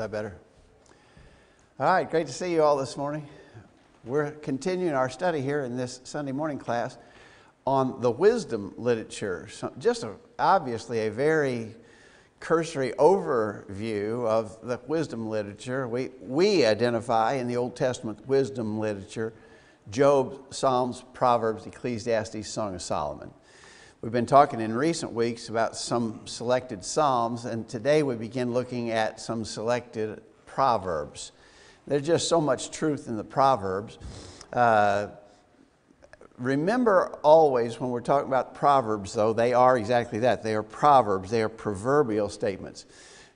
that better? All right, great to see you all this morning. We're continuing our study here in this Sunday morning class on the wisdom literature. So obviously a very cursory overview of the wisdom literature. We identify in the Old Testament wisdom literature Job, Psalms, Proverbs, Ecclesiastes, Song of Solomon. We've been talking in recent weeks about some selected Psalms, and today we begin looking at some selected Proverbs. There's just so much truth in the Proverbs. Remember always when we're talking about Proverbs, though, they are exactly that. They are Proverbs. They are proverbial statements.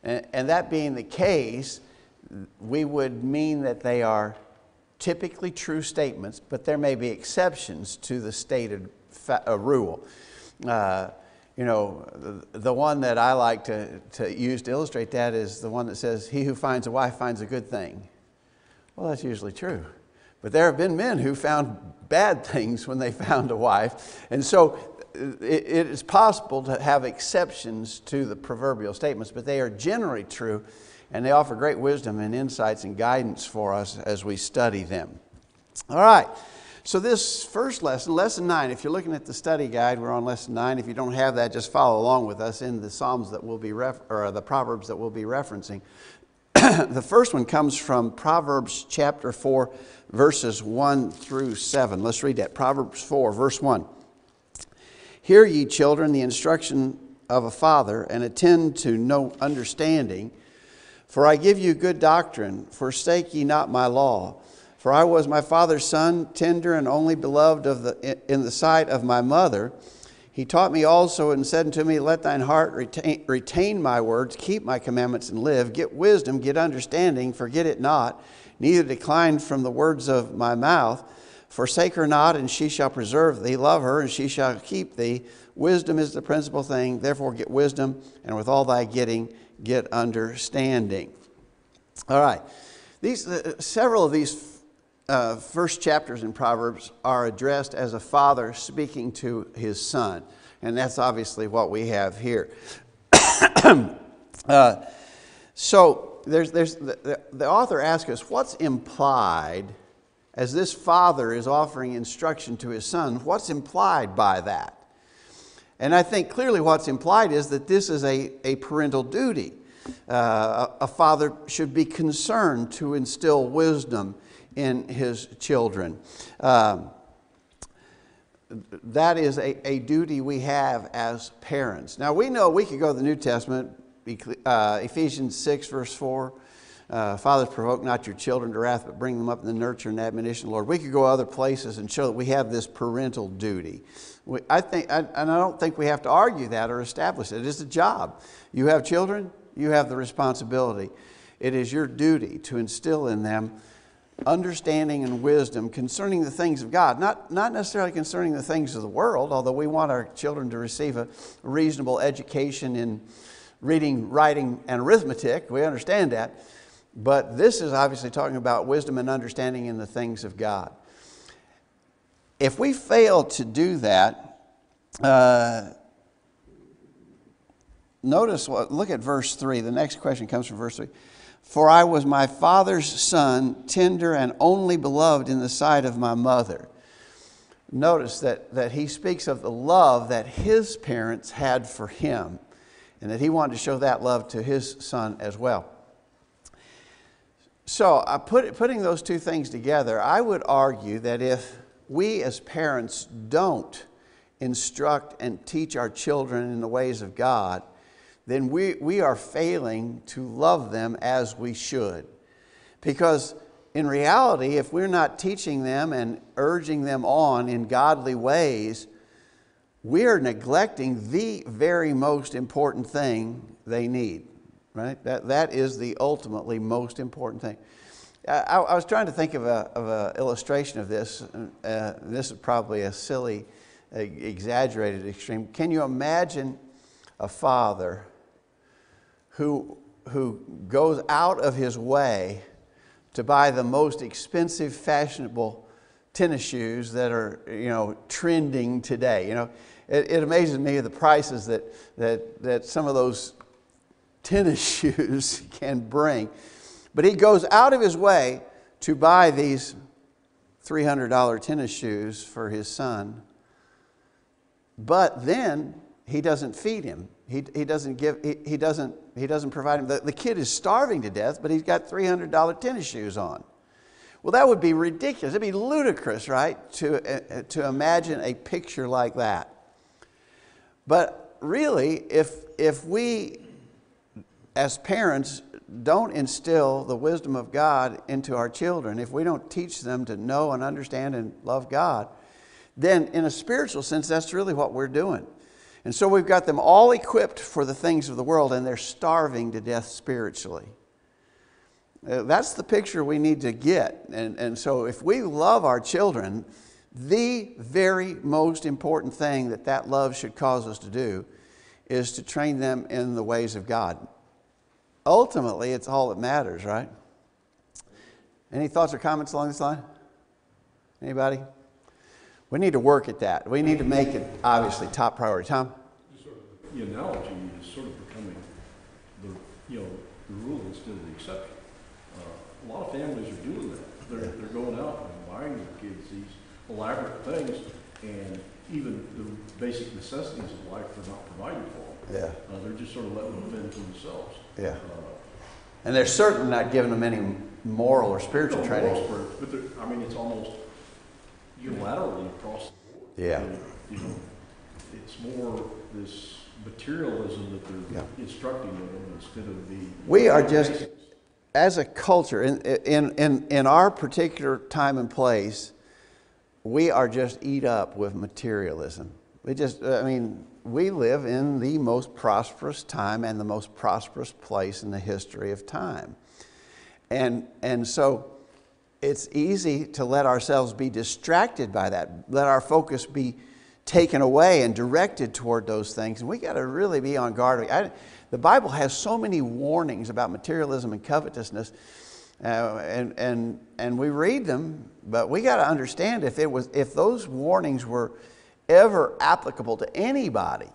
And that being the case, we would mean that they are typically true statements, but there may be exceptions to the stated rule. The one that I like to use to illustrate that is the one that says, "He who finds a wife finds a good thing." Well, that's usually true. But there have been men who found bad things when they found a wife. And so it is possible to have exceptions to the proverbial statements, but they are generally true, and they offer great wisdom and insights and guidance for us as we study them. All right. So this first lesson, Lesson 9, if you're looking at the study guide, we're on Lesson 9. If you don't have that, just follow along with us in the Psalms that we'll be or the Proverbs that we'll be referencing. The first one comes from Proverbs chapter 4, verses 1 through 7. Let's read that. Proverbs 4, verse 1. "Hear ye, children, the instruction of a father, and attend to no understanding. For I give you good doctrine, forsake ye not my law. For I was my father's son, tender and only beloved in the sight of my mother. He taught me also and said unto me, Let thine heart retain my words, keep my commandments and live. Get wisdom, get understanding, forget it not, neither decline from the words of my mouth. Forsake her not, and she shall preserve thee. Love her, and she shall keep thee. Wisdom is the principal thing. Therefore get wisdom, and with all thy getting, get understanding." All right. Several of these first chapters in Proverbs are addressed as a father speaking to his son. And that's obviously what we have here. So the author asks us, what's implied as this father is offering instruction to his son? What's implied by that? And I think clearly what's implied is that this is a parental duty. A father should be concerned to instill wisdom in his children. That is a duty we have as parents. Now we know we could go to the New Testament, Ephesians 6 verse 4, "Fathers, provoke not your children to wrath, but bring them up in the nurture and admonition of the Lord." We could go other places and show that we have this parental duty. I don't think we have to argue that or establish it. It is a job. You have children, you have the responsibility. It is your duty to instill in them understanding and wisdom concerning the things of God, not necessarily concerning the things of the world, although we want our children to receive a reasonable education in reading, writing, and arithmetic. We understand that. But this is obviously talking about wisdom and understanding in the things of God. If we fail to do that, look at verse 3. The next question comes from verse 3. "For I was my father's son, tender and only beloved in the sight of my mother." Notice that he speaks of the love that his parents had for him, and that he wanted to show that love to his son as well. So putting those two things together, I would argue that if we as parents don't instruct and teach our children in the ways of God, then we are failing to love them as we should. Because in reality, if we're not teaching them and urging them on in godly ways, we are neglecting the very most important thing they need. Right? That is the ultimately most important thing. I was trying to think of an illustration of this. This is probably a silly, exaggerated extreme. Can you imagine a father who goes out of his way to buy the most expensive, fashionable tennis shoes that are, trending today? It amazes me the prices that some of those tennis shoes can bring. But he goes out of his way to buy these $300 tennis shoes for his son. But then he doesn't feed him. He doesn't provide him. The kid is starving to death, but he's got $300 tennis shoes on. Well, that would be ridiculous. It'd be ludicrous, right, to imagine a picture like that. But really, if we as parents don't instill the wisdom of God into our children, if we don't teach them to know and understand and love God, then in a spiritual sense, that's really what we're doing. And so we've got them all equipped for the things of the world, and they're starving to death spiritually. That's the picture we need to get. And so if we love our children, the very most important thing that love should cause us to do is to train them in the ways of God. Ultimately, it's all that matters, right? Any thoughts or comments along this line? Anybody? We need to work at that. We need to make it, obviously, top priority. Tom? The analogy is sort of becoming the rule instead of the exception. A lot of families are doing that. They're going out and buying their kids these elaborate things, and even the basic necessities of life they're not providing for them. Yeah. They're just sort of letting them fend for themselves. Yeah. And they're certainly not giving them any moral or spiritual training. But it's almost unilaterally across the board. Yeah. It's more this materialism that they're instructing them instead of the. We are just, as a culture, in our particular time and place, we are just eat up with materialism. We live in the most prosperous time and the most prosperous place in the history of time. And so it's easy to let ourselves be distracted by that, let our focus be taken away and directed toward those things. And we got to really be on guard. The Bible has so many warnings about materialism and covetousness, and we read them, but we got to understand if those warnings were ever applicable to anybody,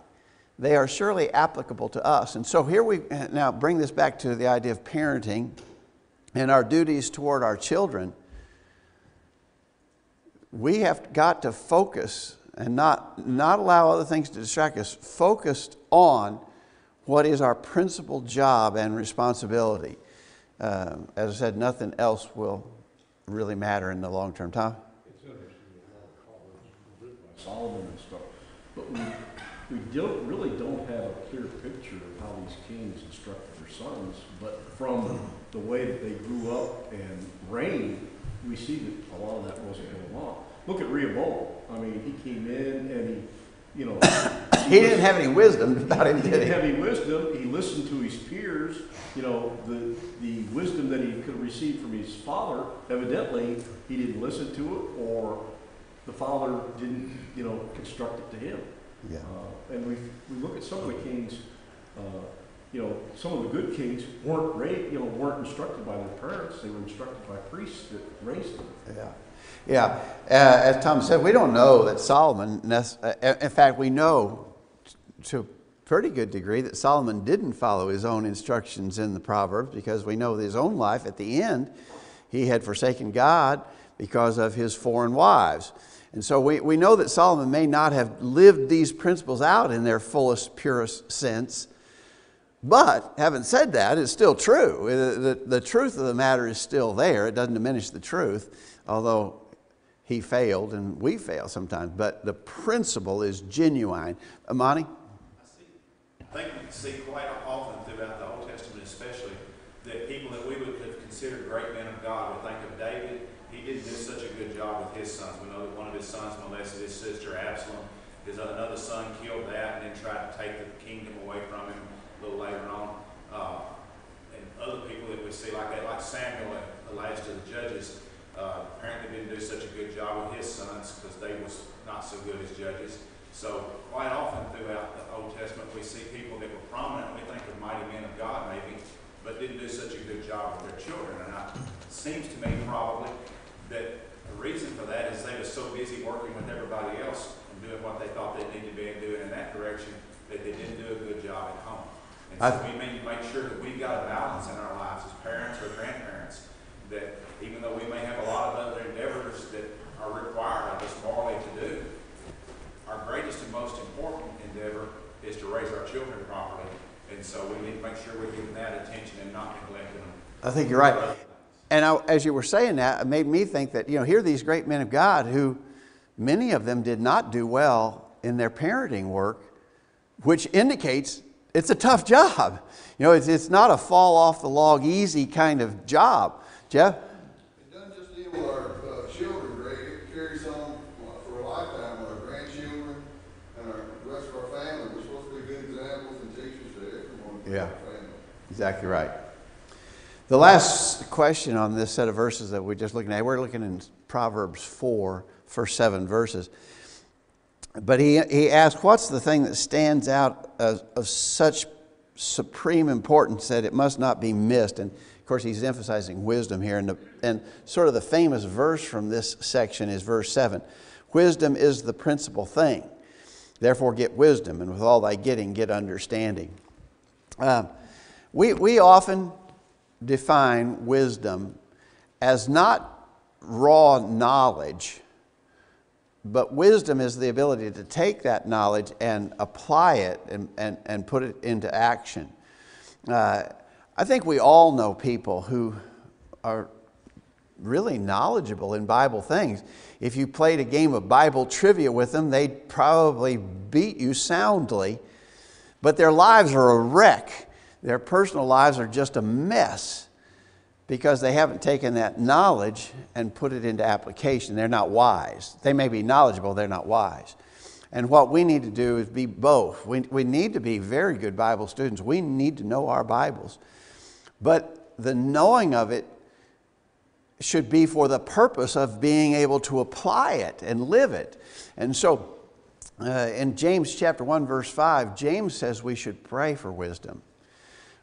they are surely applicable to us. And so here we now bring this back to the idea of parenting and our duties toward our children. We have got to focus and not allow other things to distract us, focused on what is our principal job and responsibility. As I said, nothing else will really matter in the long term. Tom? It's interesting, a lot of Proverbs written by Solomon and stuff, but we don't have a clear picture of how these kings instructed their sons, but from the way that they grew up and reigned, we see that a lot of that wasn't going on. Look at Rehoboam. He came in and he didn't have any wisdom about him, did he? He didn't have any wisdom. He listened to his peers. The wisdom that he could have received from his father, evidently he didn't listen to it, or the father didn't, construct it to him. Yeah. And we look at some of the kings, some of the good kings weren't instructed by their parents. They were instructed by priests that raised them. Yeah. Yeah, as Tom said, we don't know that Solomon, in fact, we know to a pretty good degree that Solomon didn't follow his own instructions in the Proverbs, because we know his own life at the end, he had forsaken God because of his foreign wives. And so we know that Solomon may not have lived these principles out in their fullest, purest sense. But having said that, it's still true. The truth of the matter is still there. It doesn't diminish the truth, although he failed and we fail sometimes. But the principle is genuine. Amani? I think we see quite often throughout the Old Testament especially that people that we would have considered great men of God would think of David. He didn't do such a good job with his sons. We know that one of his sons molested his sister Absalom. Another son killed that and then tried to take the kingdom away from him a little later on. And other people that we see like that, like Samuel at the last of the judges, apparently didn't do such a good job with his sons because they was not so good as judges. So quite often throughout the Old Testament we see people that were prominent, we think of mighty men of God maybe, but didn't do such a good job with their children. And it seems to me probably that the reason for that is they were so busy working with everybody else and doing what they thought they needed to be doing in that direction that they didn't do a good job at home. And so we may make sure that we've got a balance in our lives as parents or grandparents, that even though we may have a lot of other endeavors that are required of us morally to do, our greatest and most important endeavor is to raise our children properly. And so we need to make sure we're giving that attention and not neglecting them. I think you're right. And as you were saying that, it made me think that, here are these great men of God who, many of them did not do well in their parenting work, which indicates it's a tough job. It's not a fall off the log easy kind of job. Jeff? It doesn't just deal with our children, Greg. It carries on for a lifetime with our grandchildren and the rest of our family. We're supposed to be good examples and teachers to everyone in our family. Exactly right. The last question on this set of verses that we're just looking at, we're looking in Proverbs 4, first 7 verses. But he asked, what's the thing that stands out of such supreme importance that it must not be missed? And of course, he's emphasizing wisdom here. And sort of the famous verse from this section is verse 7. Wisdom is the principal thing. Therefore get wisdom, and with all thy getting, get understanding. We often define wisdom as not raw knowledge, but wisdom is the ability to take that knowledge and apply it and put it into action. I think we all know people who are really knowledgeable in Bible things. If you played a game of Bible trivia with them, they'd probably beat you soundly, but their lives are a wreck. Their personal lives are just a mess because they haven't taken that knowledge and put it into application. They're not wise. They may be knowledgeable, they're not wise. And what we need to do is be both. We need to be very good Bible students. We need to know our Bibles. But the knowing of it should be for the purpose of being able to apply it and live it. And so in James chapter 1, verse 5, James says we should pray for wisdom.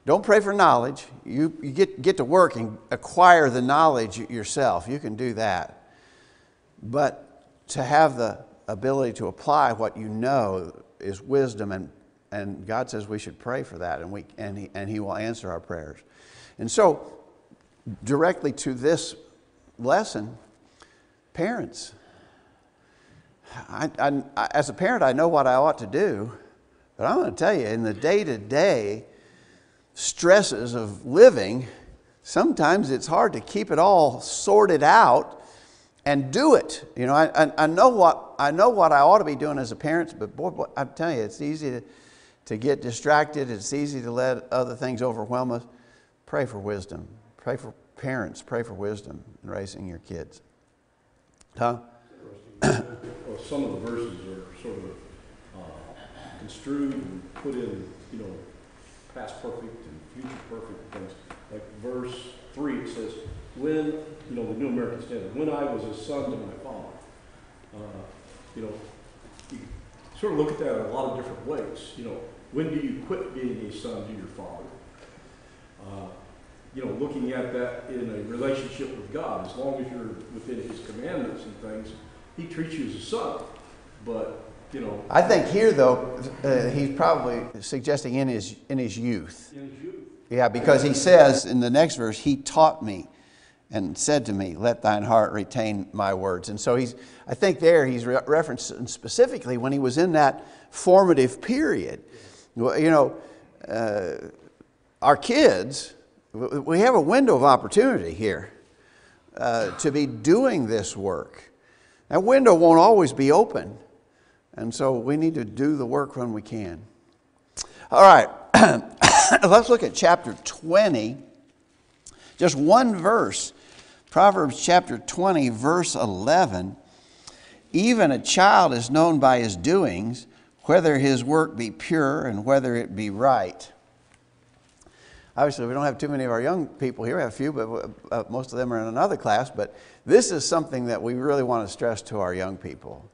Don't pray for knowledge. You get to work and acquire the knowledge yourself. You can do that. But to have the ability to apply what you know is wisdom, and God says we should pray for that, and He will answer our prayers. And so, directly to this lesson, parents. As a parent, I know what I ought to do, but I'm going to tell you, in the day-to-day stresses of living, sometimes it's hard to keep it all sorted out and do it. I know what I ought to be doing as a parent, but boy, I'm telling you, it's easy to get distracted. It's easy to let other things overwhelm us. Pray for wisdom. Pray for parents. Pray for wisdom in raising your kids. Tom? Well, some of the verses are sort of construed and put in, past perfect and future perfect things. Like verse 3, it says, when, the New American Standard, when I was a son to my father. You sort of look at that in a lot of different ways. When do you quit being a son to your father? Looking at that in a relationship with God, as long as you're within His commandments and things, He treats you as a son. But I think here, though, he's probably suggesting in his youth. In his youth. Yeah, because he says in the next verse, He taught me and said to me, let thine heart retain my words. And so I think there he's referencing specifically when he was in that formative period. Our kids, we have a window of opportunity here to be doing this work. That window won't always be open. And so we need to do the work when we can. All right, let's look at chapter 20. Just one verse. Proverbs chapter 20, verse 11. Even a child is known by his doings, whether his work be pure and whether it be right. Obviously, we don't have too many of our young people here. We have a few, but most of them are in another class. But this is something that we really want to stress to our young people.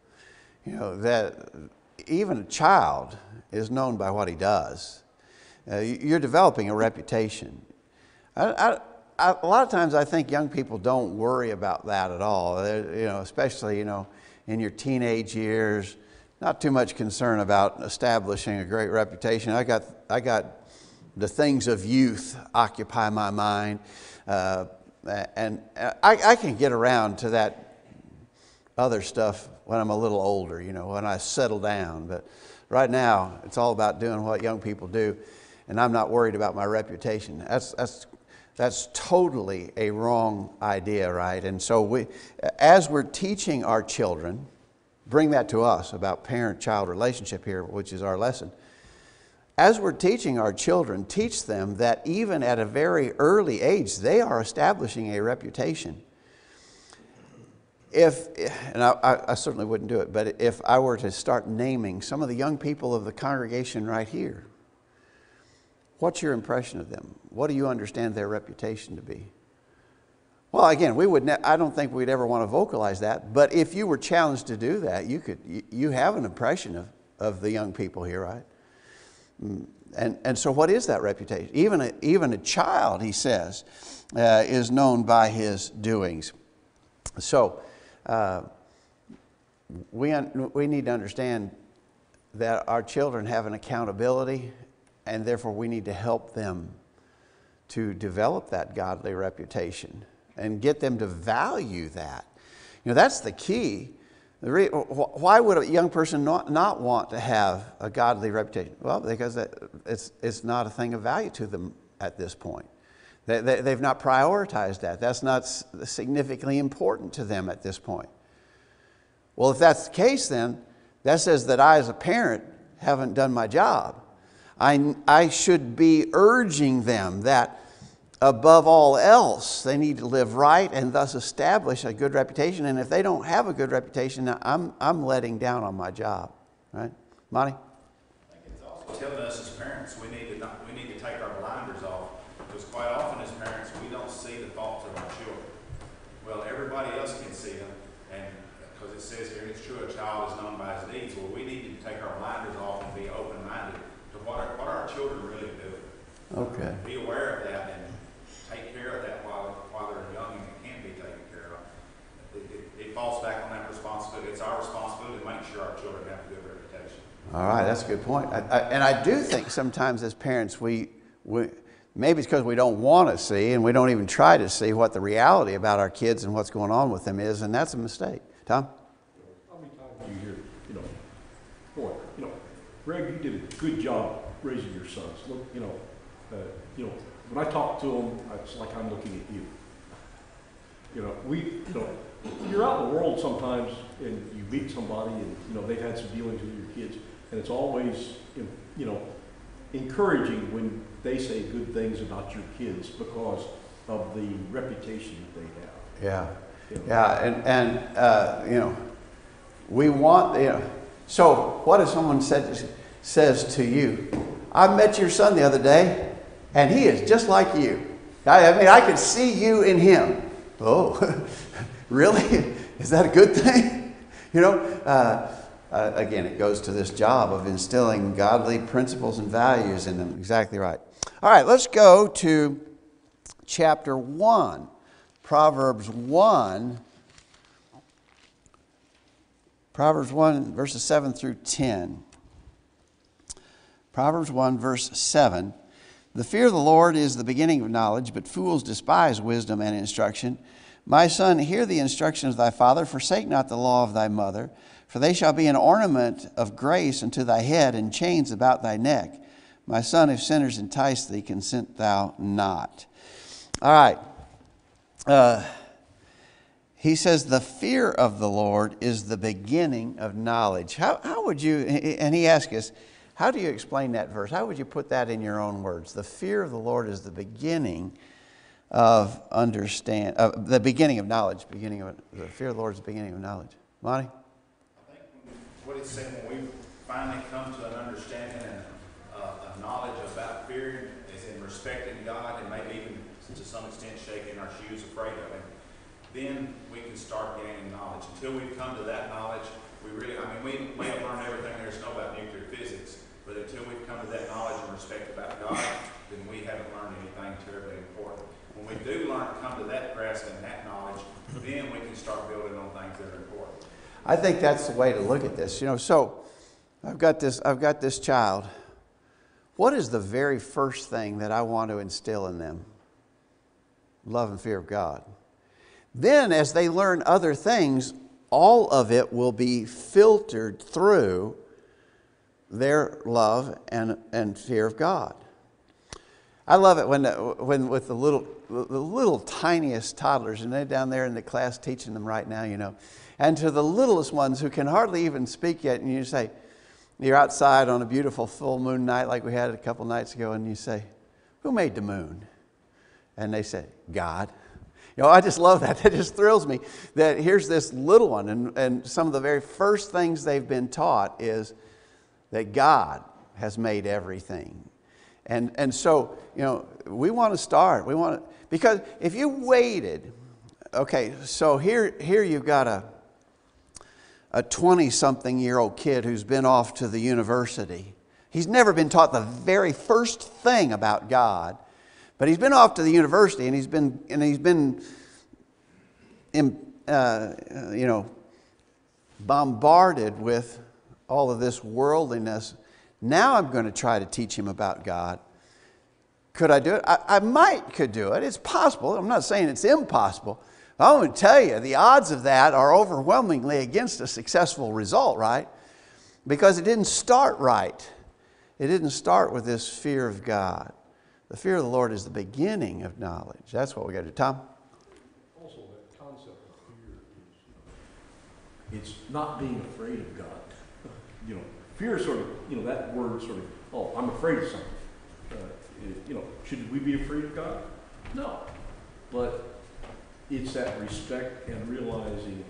That even a child is known by what he does. You're developing a reputation. A lot of times I think young people don't worry about that at all. Especially, in your teenage years, not too much concern about establishing a great reputation. I got the things of youth occupy my mind. And I can get around to that other stuff when I'm a little older, when I settle down. But right now, it's all about doing what young people do, and I'm not worried about my reputation. That's totally a wrong idea, right? And so as we're teaching our children, bring that to us about parent-child relationship here, which is our lesson. As we're teaching our children, teach them that even at a very early age, they are establishing a reputation. And I certainly wouldn't do it, but if I were to start naming some of the young people of the congregation right here, what's your impression of them? What do you understand their reputation to be? Well, again, I don't think we'd ever want to vocalize that, but if you were challenged to do that, you have an impression of the young people here, right? And so what is that reputation? Even a child, he says, is known by his doings. So we need to understand that our children have an accountability, and therefore we need to help them to develop that godly reputation and get them to value that. That's the key. Why would a young person not want to have a godly reputation? Well, because it's not a thing of value to them at this point. They've not prioritized that. That's not significantly important to them at this point. Well, if that's the case, then that says that I as a parent haven't done my job. I should be urging them that above all else, they need to live right and thus establish a good reputation. And if they don't have a good reputation, I'm letting down on my job, right? Monty? I think it's also telling us as parents we need to take our blinders off, because quite often as parents we don't see the faults of our children. Well, everybody else can see them, and because it says here, it's true, a child is known by his deeds. Well, we need to take our blinders off and be open-minded to what are our children really doing. Okay. Be aware of that and take care of that while they're young and it can be taken care of. It falls back on that responsibility. It's our responsibility to make sure our children have a good reputation. All right, that's a good point. And I do think sometimes as parents, we maybe it's because we don't want to see and we don't even try to see what the reality about our kids and what's going on with them is, and that's a mistake. Tom? How many times do you hear, boy, Greg, you did a good job raising your sons. Look, when I talk to them, it's like I'm looking at you. You're out in the world sometimes and you meet somebody and, they've had some dealings with your kids, and it's always, encouraging when they say good things about your kids because of the reputation that they have. Yeah. And we want, so what if someone says to you, I met your son the other day and he is just like you. I could see you in him. Oh, really? Is that a good thing? Again, it goes to this job of instilling godly principles and values in them. Exactly right. All right, let's go to chapter 1. Proverbs 1, verses 7 through 10. Proverbs 1, verse 7. The fear of the Lord is the beginning of knowledge, but fools despise wisdom and instruction. My son, hear the instruction of thy father, forsake not the law of thy mother, for they shall be an ornament of grace unto thy head, and chains about thy neck. My son, if sinners entice thee, consent thou not. All right. He says the fear of the Lord is the beginning of knowledge. How would you, and he asks us, how do you explain that verse? How would you put that in your own words? The fear of the Lord is the beginning of the beginning of knowledge. The fear of the Lord is the beginning of knowledge. Monty? I think what it's saying, when we finally come to an understanding and a knowledge about fear is in respecting God and maybe even to some extent shaking our shoes afraid of Him, then we can start gaining knowledge. Until we've come to that knowledge, we may have learned everything there is to know about nuclear physics, but until we've come to that knowledge and respect about God, then we haven't learned anything terribly important. When we do come to that grasp and that knowledge, then we can start building on things that are important. I think that's the way to look at this. So I've got this child. what is the very first thing that I want to instill in them? Love and fear of God. Then as they learn other things, all of it will be filtered through their love and fear of God. I love it when with the little tiniest toddlers, and they're down there in the class teaching them right now, you know, and to the littlest ones who can hardly even speak yet, and you say, you're outside on a beautiful full moon night like we had a couple nights ago, and you say, who made the moon? And they say, God. You know, I just love that. That just thrills me that here's this little one, and some of the very first things they've been taught is that God has made everything. And so, you know, we want to start. Because if you waited, okay, so here you've got a 20-something-year-old kid who's been off to the university. He's never been taught the very first thing about God, but he's been off to the university and he's been bombarded with all of this worldliness. Now I'm going to try to teach him about God. Could I do it? I could do it. It's possible. I'm not saying it's impossible. I want to tell you, the odds of that are overwhelmingly against a successful result, right? Because it didn't start right. It didn't start with this fear of God. The fear of the Lord is the beginning of knowledge. That's what we got to do. Tom? Also, that concept of fear is, it's not being afraid of God. You know, fear is sort of, you know, that word sort of, oh, I'm afraid of something. You know, should we be afraid of God? No. But it's that respect and realizing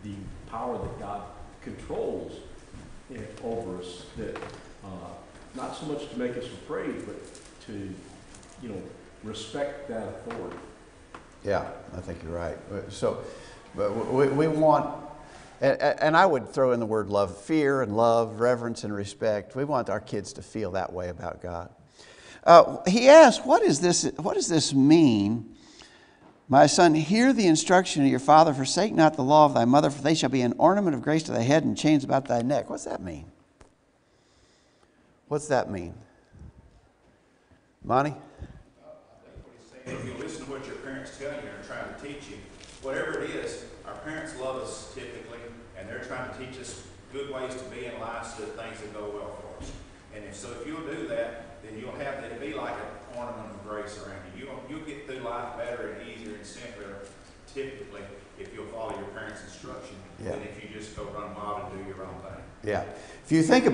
the power that God controls over us, that not so much to make us afraid, but to, you know, respect that authority. Yeah, I think you're right. So, but we want, and I would throw in the word love, fear and love, reverence and respect. We want our kids to feel that way about God. He asked, what does this mean? My son, hear the instruction of your father, forsake not the law of thy mother, for they shall be an ornament of grace to thy head and chains about thy neck. What's that mean? What's that mean? Monty? I think what he's saying, if you listen to what your parents tell you and are trying to teach you, whatever it is, our parents love us typically, and they're trying to teach us good ways to be in life so that things will go well for us. And if you'll do that, then you'll have that be like an ornament of grace around you. You'll get through life better and easier and simpler, typically, if you'll follow your parents' instruction, than if you just go run wild and do your own thing. Yeah. If you think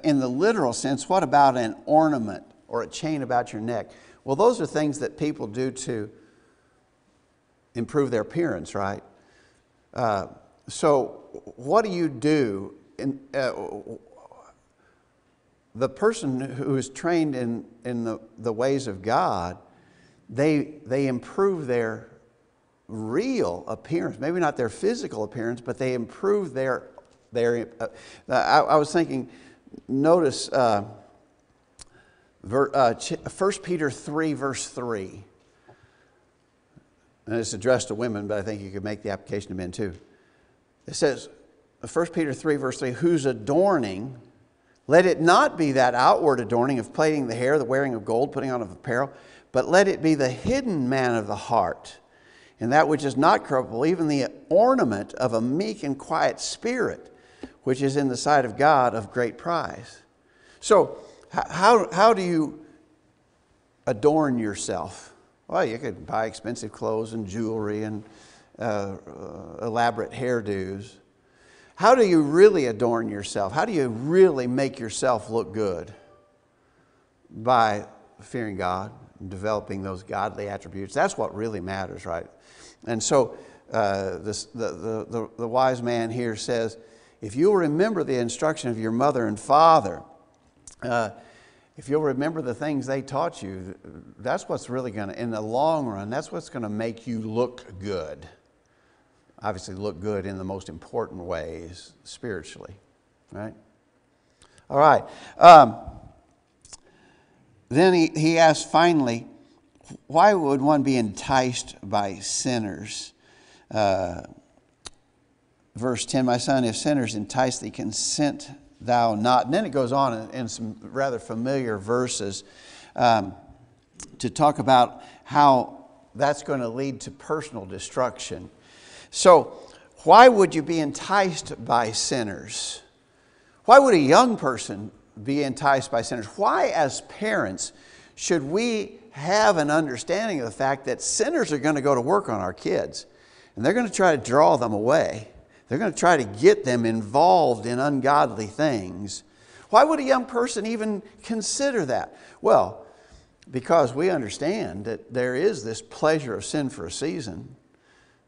in the literal sense, what about an ornament or a chain about your neck? Well, those are things that people do to improve their appearance, right? So what do you do? The person who is trained in the ways of God, they improve their real appearance. Maybe not their physical appearance, but they improve their I was thinking, notice 1 Peter 3, verse 3. And it's addressed to women, but I think you could make the application to men too. It says, 1 Peter 3, verse 3, whose adorning, let it not be that outward adorning of plaiting the hair, the wearing of gold, putting on of apparel, but let it be the hidden man of the heart, and that which is not corruptible, even the ornament of a meek and quiet spirit, which is in the sight of God of great price. So, how do you adorn yourself? Well, you could buy expensive clothes and jewelry and elaborate hairdos. How do you really adorn yourself? How do you really make yourself look good? By fearing God and developing those godly attributes. That's what really matters, right? And so the wise man here says, if you'll remember the instruction of your mother and father, if you'll remember the things they taught you, that's what's really going to, in the long run, that's what's going to make you look good. Obviously look good in the most important ways spiritually, right? All right. Then he asked finally, why would one be enticed by sinners? Verse 10, my son, if sinners entice thee, consent thou not. And then it goes on in some rather familiar verses to talk about how that's going to lead to personal destruction. So, why would you be enticed by sinners? Why would a young person be enticed by sinners? Why, as parents, should we have an understanding of the fact that sinners are going to go to work on our kids, and they're going to try to draw them away? They're going to try to get them involved in ungodly things. Why would a young person even consider that? Well, because we understand that there is this pleasure of sin for a season.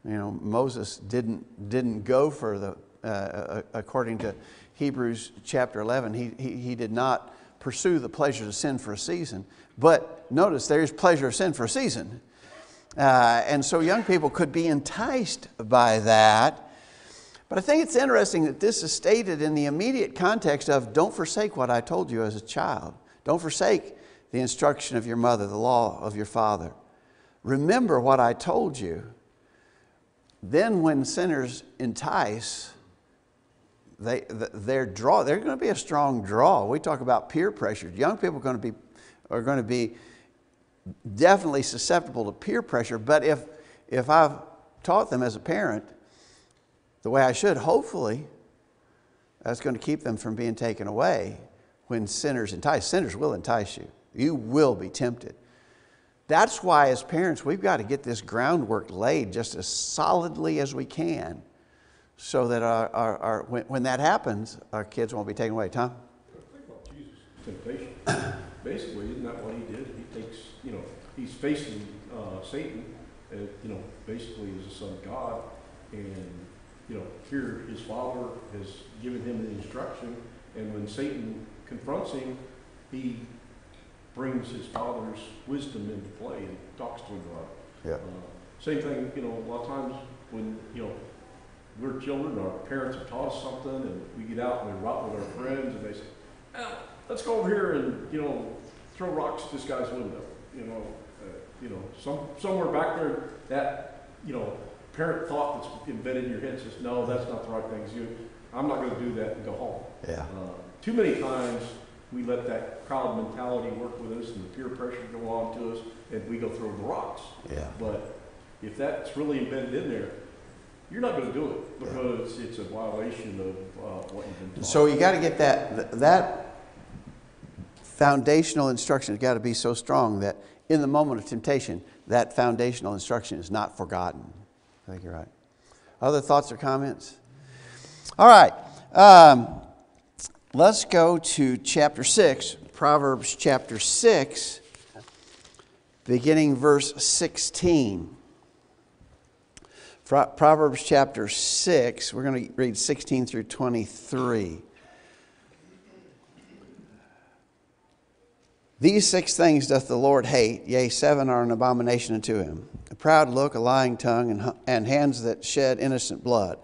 You know, Moses didn't go for the, according to Hebrews chapter 11, he did not pursue the pleasures of sin for a season. But notice there is pleasure of sin for a season. And so young people could be enticed by that. But I think it's interesting that this is stated in the immediate context of don't forsake what I told you as a child. Don't forsake the instruction of your mother, the law of your father. Remember what I told you. Then when sinners entice, they're going to be a strong draw. We talk about peer pressure. Young people are going to be definitely susceptible to peer pressure. But if I've taught them as a parent the way I should, hopefully, that's going to keep them from being taken away when sinners entice. Sinners will entice you. You will be tempted. That's why as parents we've got to get this groundwork laid just as solidly as we can so that when that happens, our kids won't be taken away. Tom? Think about Jesus' temptation. Basically, isn't that what he did? He takes, he's facing Satan, basically as the Son of God. And, here his Father has given him the instruction. And when Satan confronts him, he brings his Father's wisdom into play and talks to him about it. Yeah. Same thing, a lot of times when, we're children, our parents have taught us something, and we get out and we rock with our friends, and they say, let's go over here and, throw rocks at this guy's window. Somewhere back there, that, parent thought that's embedded in your head says, no, that's not the right thing. I'm not going to do that and go home. Yeah. Too many times we let that crowd mentality work with us and the peer pressure go on to us, and we go throw the rocks. Yeah. But if that's really embedded in there, you're not going to do it because it's a violation of what you've been taught. So you got to get that foundational instruction has got to be so strong that in the moment of temptation, that foundational instruction is not forgotten. I think you're right. Other thoughts or comments? All right. Let's go to chapter 6, Proverbs chapter 6, beginning verse 16. Proverbs chapter 6, we're going to read 16 through 23. These 6 things doth the Lord hate, yea, 7 are an abomination unto him. A proud look, a lying tongue, and hands that shed innocent blood,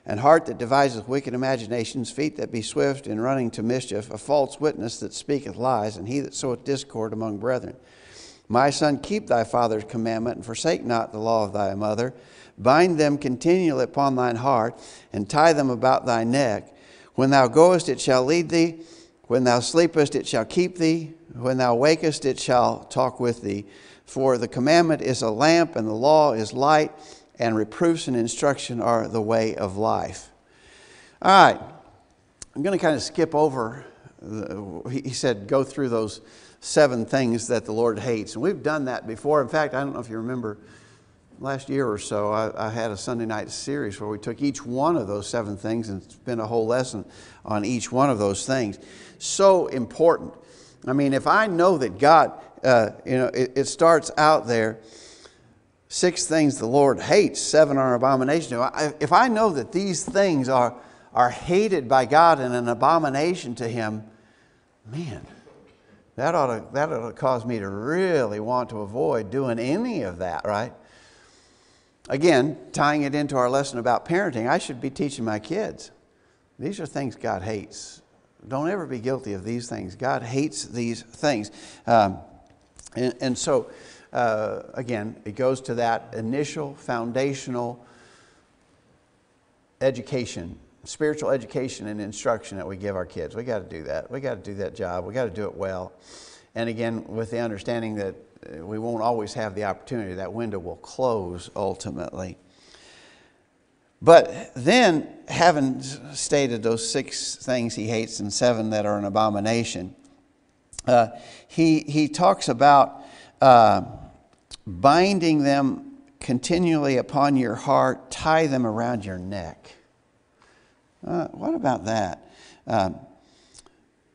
and heart that deviseth wicked imaginations, feet that be swift in running to mischief, a false witness that speaketh lies, and he that soweth discord among brethren. My son, keep thy father's commandment, and forsake not the law of thy mother. Bind them continually upon thine heart, and tie them about thy neck. When thou goest, it shall lead thee. When thou sleepest, it shall keep thee. When thou wakest, it shall talk with thee. For the commandment is a lamp, and the law is light, and reproofs and instruction are the way of life. All right. I'm going to kind of skip over. He said go through those 7 things that the Lord hates. And we've done that before. In fact, I don't know if you remember, last year or so, I had a Sunday night series where we took each one of those 7 things and spent a whole lesson on each one of those things. So important. I mean, if I know that God, it starts out there, 6 things the Lord hates, 7 are an abomination. If I know that these things are hated by God and an abomination to Him, man, that ought to cause me to really want to avoid doing any of that, right? Again, tying it into our lesson about parenting, I should be teaching my kids. These are things God hates. Don't ever be guilty of these things. God hates these things. And so, again, it goes to that initial foundational education. spiritual education and instruction that we give our kids. We got to do that. We got to do that job. We got to do it well. And again, with the understanding that we won't always have the opportunity. That window will close ultimately. But then, having stated those 6 things he hates and 7 that are an abomination, he talks about binding them continually upon your heart, tie them around your neck. What about that?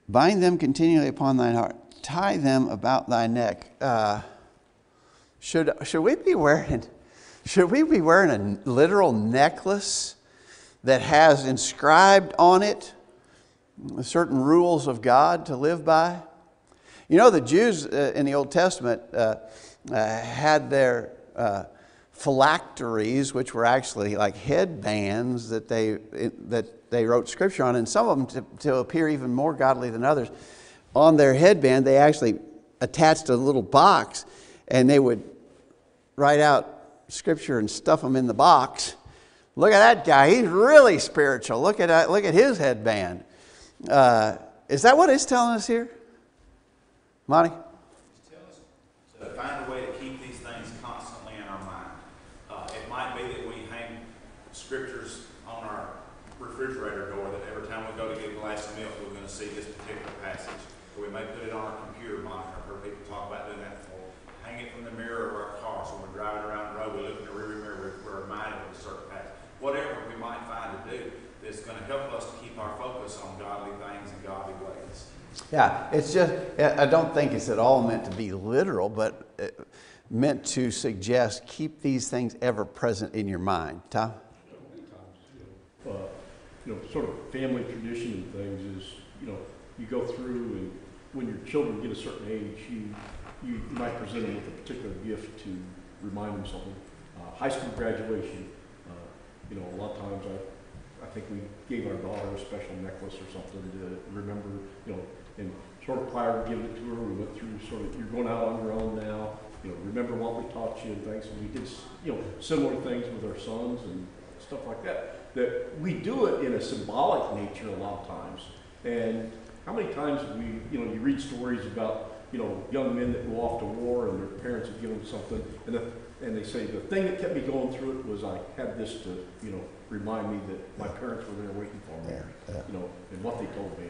Bind them continually upon thine heart, tie them about thy neck. Should we be wearing a literal necklace that has inscribed on it certain rules of God to live by? You know, the Jews in the Old Testament had their phylacteries, which were actually like headbands that they wrote scripture on, and some of them, to appear even more godly than others, on their headband they actually attached a little box, and they would write out scripture and stuff them in the box. Look at that guy, he's really spiritual. Look at his headband. Is that what it's telling us here, Monty? It's telling us to find a way to keep these things constantly in our mind. It might be that we hang scriptures on our refrigerator door, that every time we go to get a glass of milk, we're going to see this particular passage. Or we may put it on our computer monitor. I've heard people talk about doing that before. Hang it from the mirror of our car, so when we're driving around the road, we look in the rearview mirror, we're reminded of a certain passage. Whatever we might find to do that's going to help us to keep our focus on godly things and godly ways. Yeah, it's just, I don't think it's at all meant to be literal, but meant to suggest keep these things ever present in your mind. Tom? Sort of family tradition and things is, you go through, and when your children get a certain age, you might present them with a particular gift to remind them something. High school graduation, a lot of times I think we gave our daughter a special necklace or something to remember, and sort of prior to giving it to her, we went through sort of, you're going out on your own now, remember what we taught you and things. And we did, similar things with our sons and stuff like that. That we do it in a symbolic nature a lot of times. And how many times have we, you read stories about, young men that go off to war and their parents have given them something, and they say, the thing that kept me going through it was I had this to, remind me that my parents were there waiting for me, and what they told me.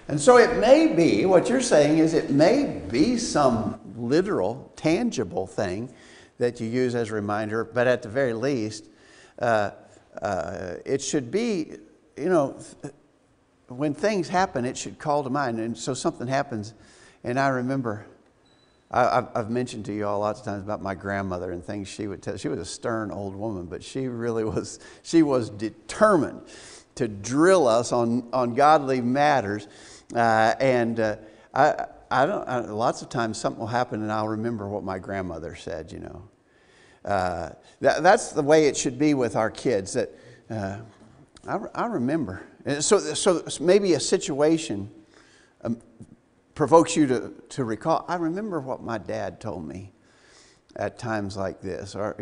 And so it may be, what you're saying is it may be some literal, tangible thing that you use as a reminder, but at the very least, it should be, when things happen, it should call to mind. And so something happens, and I remember, I've mentioned to you all lots of times about my grandmother and things she would tell. She was a stern old woman, but she really was, she was determined to drill us on godly matters. Lots of times something will happen and I'll remember what my grandmother said, That's the way it should be with our kids, that I remember. So maybe a situation provokes you to recall, I remember what my dad told me at times like this. Or,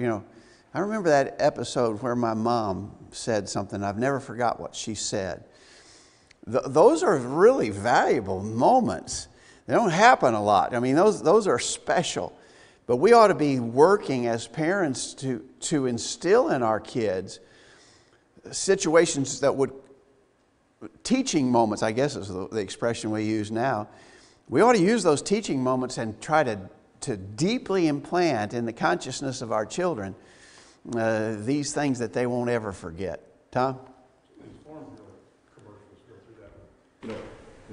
I remember that episode where my mom said something. I've never forgot what she said. Those are really valuable moments. They don't happen a lot. I mean, those are special. But we ought to be working as parents to instill in our kids situations that would, teaching moments, I guess is the expression we use now. We ought to use those teaching moments and try to deeply implant in the consciousness of our children these things that they won't ever forget. Tom? These farm commercials go through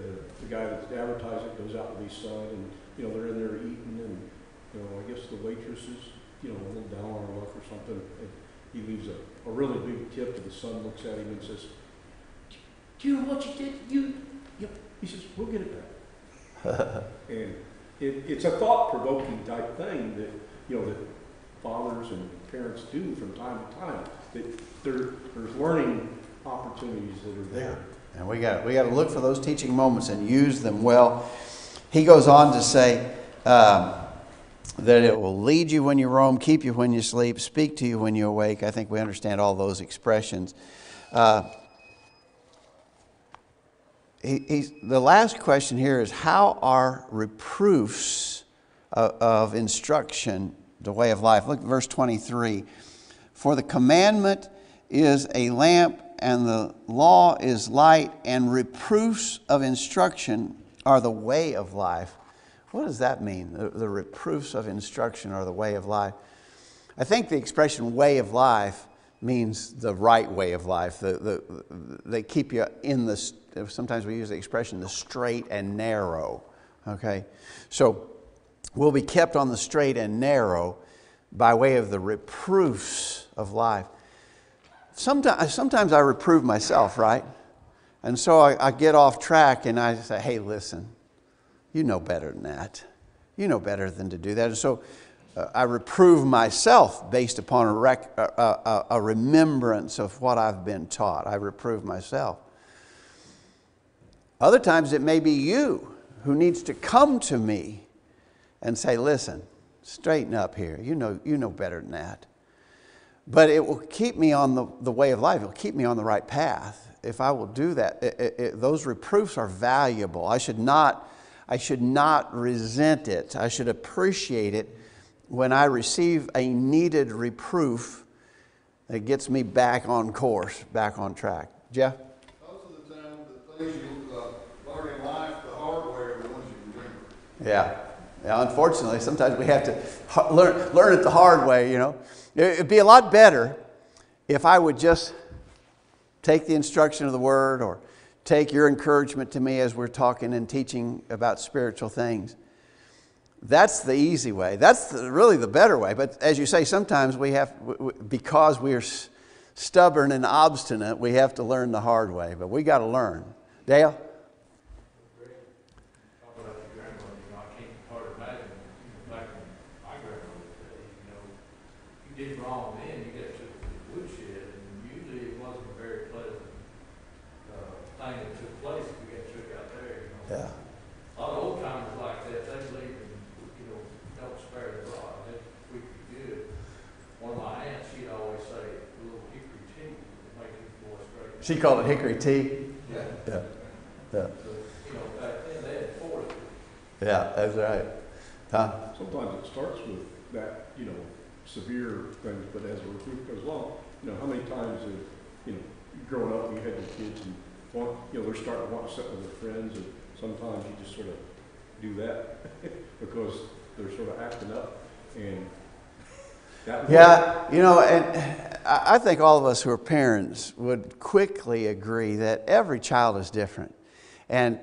that. The guy that's advertising goes out with his son, and they're in there eating, and I guess the waitress is a little down on her luck or something. And he leaves a really big tip, and the son looks at him and says, "Do you know what you did? Yep." He says, "We'll get it back." And it's a thought-provoking type thing that that fathers and parents do from time to time. That there's learning opportunities that are there. And we got to look for those teaching moments and use them well. He goes on to say that it will lead you when you roam, keep you when you sleep, speak to you when you awake. I think we understand all those expressions. the last question here is, how are reproofs of instruction the way of life? Look at verse 23. For the commandment is a lamp, and the law is light, and reproofs of instruction are the way of life. What does that mean? The reproofs of instruction are the way of life. I think the expression way of life means the right way of life. They keep you in the, sometimes we use the expression, the straight and narrow. Okay? So we'll be kept on the straight and narrow by way of the reproofs of life. Sometimes I reprove myself, right? And so I get off track and I say, hey, listen, you know better than that. You know better than to do that. And so I reprove myself based upon a remembrance of what I've been taught. I reprove myself. Other times it may be you who needs to come to me and say, listen, straighten up here. You know better than that. But it will keep me on the way of life. It will keep me on the right path. If I will do that, those reproofs are valuable. I should not resent it. I should appreciate it when I receive a needed reproof that gets me back on course, back on track. Jeff? Most of the time, the things you learn in life the hard way are the ones you remember. Yeah, unfortunately, sometimes we have to learn it the hard way, you know. It'd be a lot better if I would just take the instruction of the Word or take your encouragement to me as we're talking and teaching about spiritual things. That's the easy way. That's really the better way. But as you say, sometimes because we're stubborn and obstinate, we have to learn the hard way. But we got to learn. Dale? Did wrong then, you got took to the woodshed, and usually it wasn't a very pleasant thing that took place if you got took out there. You know? Yeah. A lot of old timers like that, they believe in, don't spare the rod. That's we could good. One of my aunts, she'd always say, a little hickory tea to make his boy straight. She called it hickory tea? Yeah. Yeah. So, back then they had forced it. Yeah, that's right. Huh? Sometimes it starts with that, severe things, but as a reproof goes along, how many times have, growing up, you had your kids and they're starting to want to sit with their friends, and sometimes you just sort of do that because they're sort of acting up, and that. Yeah, and I think all of us who are parents would quickly agree that every child is different, and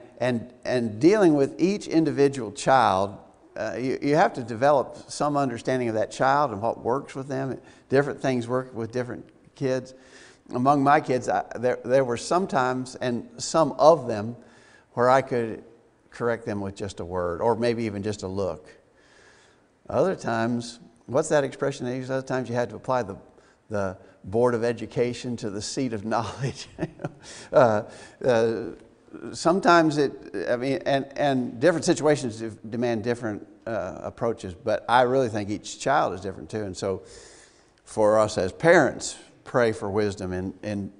dealing with each individual child. You have to develop some understanding of that child and what works with them. Different things work with different kids. Among my kids, there were some times, and some of them, where I could correct them with just a word or maybe even just a look. Other times, what's that expression they use? Other times you had to apply the board of education to the seat of knowledge. Sometimes and different situations demand different approaches, but I really think each child is different too. And so for us as parents, pray for wisdom in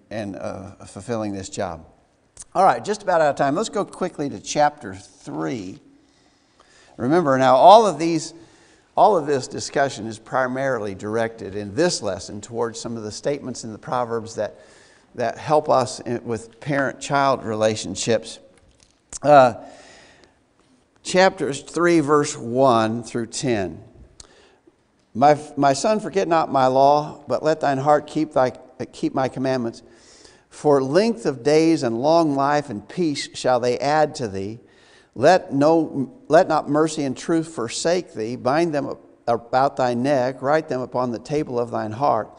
fulfilling this job. All right, just about out of time. Let's go quickly to chapter 3. Remember now, all of this discussion is primarily directed in this lesson towards some of the statements in the Proverbs that help us with parent-child relationships. Chapter 3, verse 1 through 10. My son, forget not my law, but let thine heart keep my commandments. For length of days and long life and peace shall they add to thee. Let not mercy and truth forsake thee. Bind them about thy neck, write them upon the table of thine heart.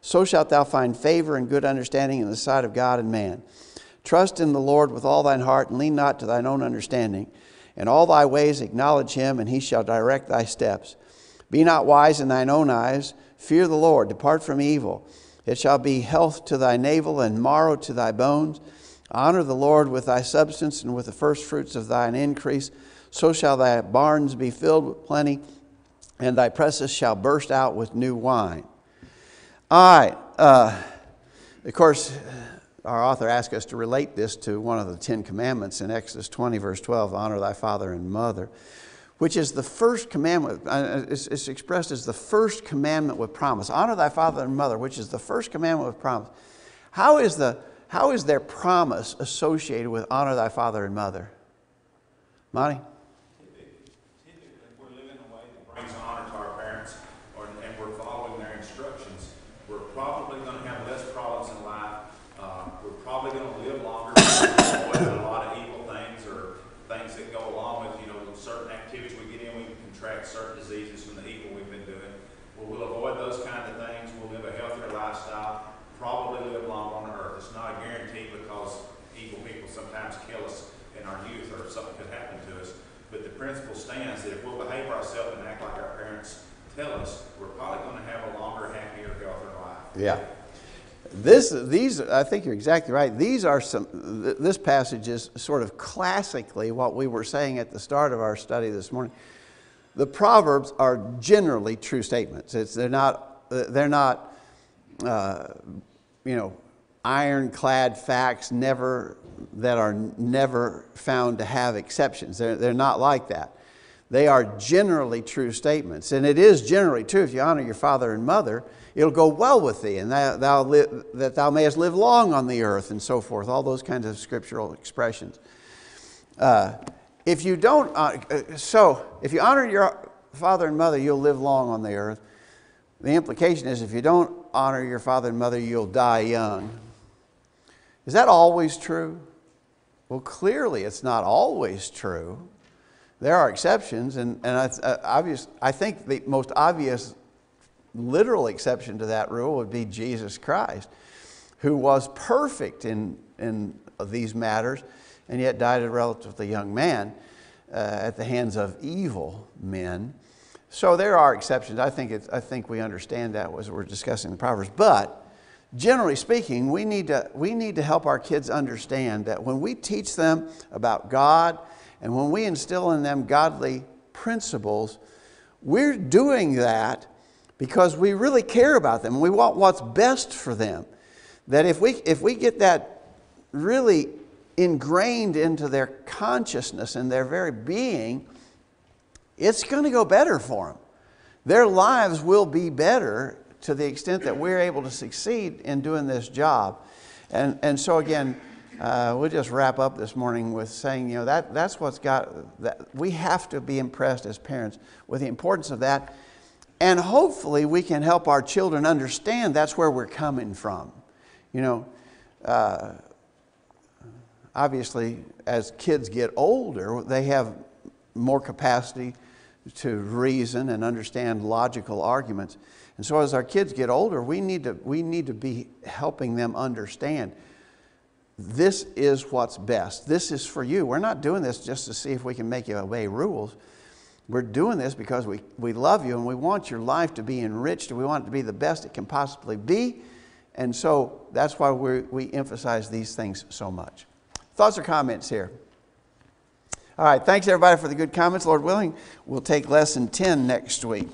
So shalt thou find favor and good understanding in the sight of God and man. Trust in the Lord with all thine heart, and lean not to thine own understanding. In all thy ways acknowledge him, and he shall direct thy steps. Be not wise in thine own eyes. Fear the Lord. Depart from evil. It shall be health to thy navel and marrow to thy bones. Honor the Lord with thy substance and with the first fruits of thine increase. So shall thy barns be filled with plenty, and thy presses shall burst out with new wine. All right. Of course, our author asks us to relate this to one of the 10 commandments in Exodus 20, verse 12, honor thy father and mother, which is the first commandment. It's expressed as the first commandment with promise. Honor thy father and mother, which is the first commandment with promise. How is their promise associated with honor thy father and mother? Monty? Typically, if we're living in a way that brings honor to our parents, and we're following their instructions, we're probably going to have less problems in life. We're probably going to live longer, avoid a lot of evil things or things that go along with, certain activities we get in. We can contract certain diseases from the evil we've been doing. We'll avoid those kind of things. We'll live a healthier lifestyle. Probably live longer on the earth. It's not a guarantee because evil people sometimes kill us in our youth or something could happen to us. But the principle stands that if we'll behave ourselves and act like our parents tell us, we're probably going to have a longer, happier, healthier life. Yeah. These, I think you're exactly right. This passage is sort of classically what we were saying at the start of our study this morning. The Proverbs are generally true statements. They're not ironclad facts that are never found to have exceptions. They're not like that. They are generally true statements. And it is generally true. If you honor your father and mother, it'll go well with thee, and that thou mayest live long on the earth, and so forth. All those kinds of scriptural expressions. If you honor your father and mother, you'll live long on the earth. The implication is if you don't honor your father and mother, you'll die young. Is that always true? Well, clearly it's not always true. There are exceptions, and I think the most obvious literal exception to that rule would be Jesus Christ, who was perfect in these matters and yet died a relatively young man at the hands of evil men. So there are exceptions. I think we understand that as we're discussing the Proverbs. But generally speaking, we need to help our kids understand that when we teach them about God and when we instill in them godly principles, we're doing that because we really care about them. We want what's best for them. That if we get that really ingrained into their consciousness and their very being, it's going to go better for them. Their lives will be better to the extent that we're able to succeed in doing this job. And so again, we'll just wrap up this morning with saying, that's what's that we have to be impressed as parents with the importance of that. And hopefully we can help our children understand that's where we're coming from. Obviously, as kids get older, they have more capacity to reason and understand logical arguments. And so as our kids get older, we need to be helping them understand this is what's best. This is for you. We're not doing this just to see if we can make you obey rules. We're doing this because we love you and we want your life to be enriched and we want it to be the best it can possibly be. And so that's why we emphasize these things so much. Thoughts or comments here? All right, thanks everybody for the good comments. Lord willing, we'll take lesson 10 next week.